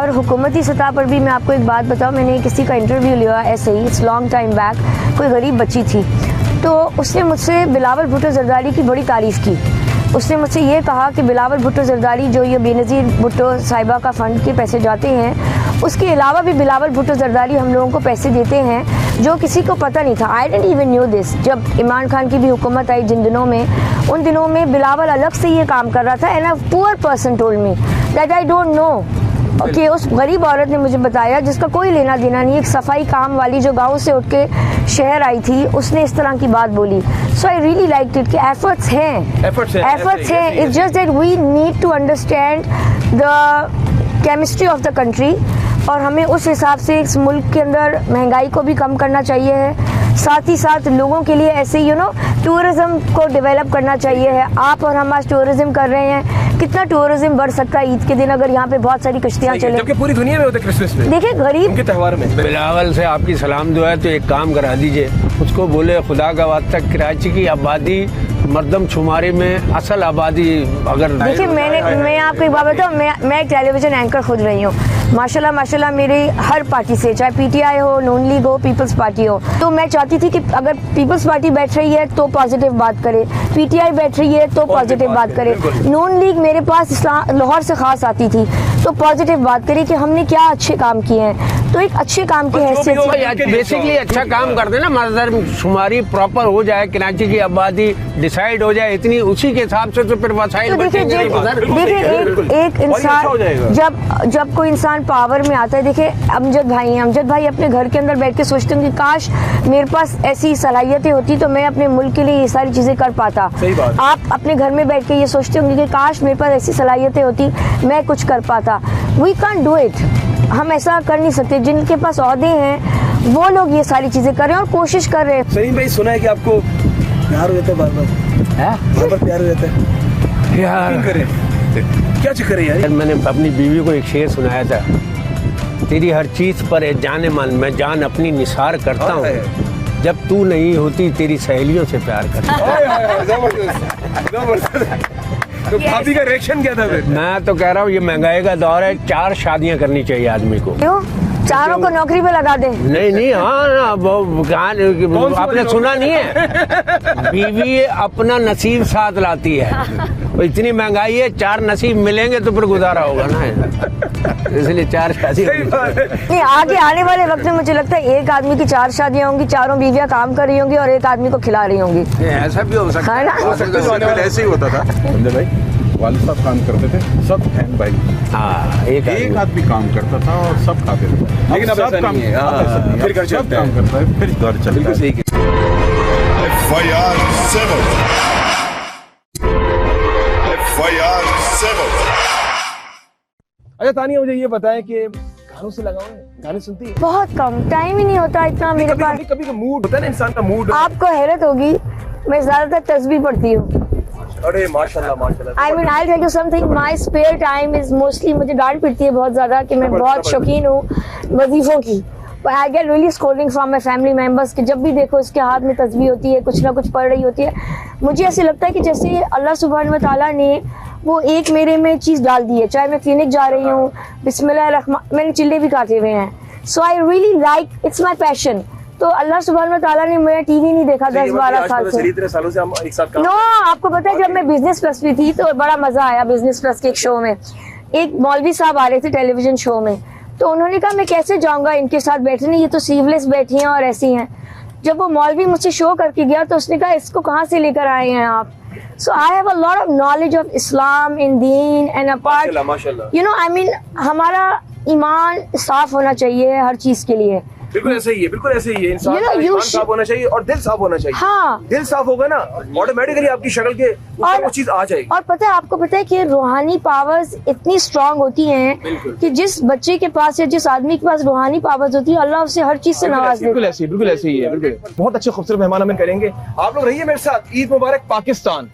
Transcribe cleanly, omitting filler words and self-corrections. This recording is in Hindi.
और हुकूमती सतह पर भी मैं आपको एक बात बताऊं, मैंने किसी का इंटरव्यू लिया ऐसे ही, इट्स लॉन्ग टाइम बैक, कोई गरीब बच्ची थी, तो उसने मुझसे बिलावल भुट्टो ज़रदारी की बड़ी तारीफ़ की। उसने मुझसे ये कहा कि बिलावल भुट्टो ज़रदारी जो ये बेनज़ीर भुट्टो साहिबा का फ़ंड के पैसे जाते हैं, उसके अलावा भी बिलावल भुट्टो ज़रदारी हम लोगों को पैसे देते हैं जो किसी को पता नहीं था। आई डेंट इवन न्यू दिस। जब इमरान खान की भी हुकूमत आई जिन दिनों में, उन दिनों में बिलावल अलग से ये काम कर रहा था, and a poor person told me that I don't know कि उस गरीब औरत ने मुझे बताया जिसका कोई लेना देना नहीं, एक सफाई काम वाली जो गांव से उठ के शहर आई थी, उसने इस तरह की बात बोली। So I really like it कि एफर्ट्स हैं, it's just that we need to understand the chemistry of the country, और हमें उस हिसाब से इस मुल्क के अंदर महंगाई को भी कम करना चाहिए है, साथ ही साथ लोगों के लिए ऐसे टूरिज्म को डेवलप करना चाहिए है। आप और हम आज टूरिज्म कर रहे हैं, कितना टूरिज्म बढ़ सकता है ईद के दिन अगर यहाँ पे बहुत सारी कश्तियाँ चले, जबकि पूरी दुनिया में होते क्रिसमस में। देखिए गरीब के त्यौहार में बिलावल से आपकी सलाम दुआ है, तो एक काम करा दीजिए, उसको बोले खुदा का वास्ता कराची की आबादी मर्दम शुमारी में असल आबादी अगर देखिए मैं आपको एक बात बताऊँ, मैं एक टेलीविजन एंकर खुद रही हूँ, माशाल्लाह मेरी हर पार्टी से, चाहे पीटीआई हो, नून लीग हो, पीपल्स पार्टी हो, तो मैं चाहती थी कि अगर पीपल्स पार्टी बैठ रही है तो पॉजिटिव बात करे, पीटीआई बैठ रही है तो पॉजिटिव बात करे, नून लीग मेरे पास लाहौर से खास आती थी तो पॉजिटिव बात करे कि हमने क्या अच्छे काम किए हैं। तो एक अच्छे काम की हैसियत से बेसिकली अच्छा काम कर देना, मर्दम शुमारी प्रॉपर हो जाए, कराची की आबादी डिसाइड हो जाए इतनी, उसी के हिसाब से तो फिर वसाइल बचेंगे। देखिए एक इंसान जब कोई इंसान पावर में आता है, देखिए अमजद भाई अपने घर के अंदर बैठ के सोचते हैं कि काश मेरे पास ऐसी सलाहियतें होती तो मैं अपने मुल्क के लिए ये सारी चीजें कर पाता। आप अपने घर में बैठ के ये सोचते होंगे कि काश मेरे पास ऐसी सलाहियतें होती मैं कुछ कर पाता। वी कांट डू इट, हम ऐसा कर नहीं सकते। जिनके पास ओहदे हैं वो लोग ये सारी चीजें कर रहे हैं और कोशिश कर रहे हैं। सलीम भाई सुना है कि आपको प्यार हो जाता है, बार प्यार हो जाता है यार, क्या चक्कर है यार? मैंने अपनी बीवी को एक शेर सुनाया था, तेरी हर चीज पर है जाने मन, मैं जान अपनी निसार करता हूँ, जब तू नहीं होती तेरी सहेलियों से प्यार करता तो भाभी का रिएक्शन क्या था फिर? मैं तो कह रहा हूँ ये महंगाई का दौर है, 4 शादियां करनी चाहिए आदमी को। क्यों? चारों को नौकरी पे लगा दे? नहीं हाँ ना, वो आपने सुना नहीं है, बीवी अपना नसीब साथ लाती है, तो इतनी महंगाई है 4 नसीब मिलेंगे तो फिर गुजारा होगा ना, इसलिए 4 शादी। नहीं, आगे आने वाले वक्त में मुझे लगता है एक आदमी की 4 शादियां होंगी, चारों बीवियां काम कर रही होंगी और एक आदमी को खिला रही होंगी। ऐसा भी हो सकता है, ऐसे ही होता था। संजय भाई वालिद साहब काम करते थे, सब बहन भाई, हाँ एक आदमी काम करता था और सब खाते थे, लेकिन अब ऐसा नहीं है, फिर घर सब काम करता है, फिर घर चलता है। अच्छा तानिया, मुझे ये बताएं कि गानों से लगाओ है, गाने सुनती है? बहुत कम, टाइम ही नहीं होता इतना मेरे पास। कभी का मूड होता है ना इंसान का, मूड। आपको हैरत होगी मैं ज्यादातर तस्बीह पढ़ती हूँ। अरे माशाल्लाह। I mean I tell you something, my spare time is mostly, मुझे डांट पड़ती है बहुत ज्यादा कि मैं बहुत शौकीन हूँ वजीफों की, but I get really scolding from my family members कि जब भी देखो इसके हाथ में तस्बीह होती है, कुछ ना कुछ पढ़ रही होती है। मुझे ऐसे लगता है कि जैसे अल्लाह सुब्हान व तआला ने वो एक मेरे में चीज़ डाल दी है, चाहे मैं क्लिनिक जा रही हूँ, बिस्मिल्लाह रहमान, मैंने चिल्ले भी काटे हुए हैं, so I really like, it's my passion. तो अल्लाह सुब्हान व तआला ने मेरा टीवी नहीं देखा 10-12 साल से। इतने सालों से हम एक साथ काम। नो, आपको पता है जब मैं बिजनेस प्लस भी थी तो बड़ा मजा आया बिजनेस प्लस के एक शो में, एक मौलवी साहब आ रहे थे टेलीविजन शो में, तो उन्होंने कहा मैं कैसे जाऊंगा इनके साथ बैठने, ये तो सीवलेस बैठी हैं और ऐसी हैं। जब वो मौलवी मुझसे शो करके गया तो उसने कहा इसको कहाँ से लेकर आए हैं आप? So I have a lot of knowledge of Islam in Deen and apart, you know, I mean हमारा ईमान साफ होना चाहिए हर चीज के लिए। बिल्कुल ऐसे ही है, बिल्कुल ऐसे ही है। इंसान का ईमान साफ होना चाहिए और दिल साफ होना चाहिए। हाँ, दिल साफ होगा ना, ऑटोमेटिकली आपकी शक्ल के ऊपर वो चीज आ जाएगी। और पता है आपको पता है कि रूहानी पावर्स इतनी स्ट्रांग होती हैं कि जिस बच्चे के पास या जिस आदमी के पास रूहानी पावर्स होती है, अल्लाह उसे हर चीज से नवाज देता है। बिल्कुल ऐसे ही है, बिल्कुल। बहुत अच्छे खूबसूरत मेहमान हमें करेंगे। आप लोग रहिए मेरे साथ। ईद मुबारक पाकिस्तान।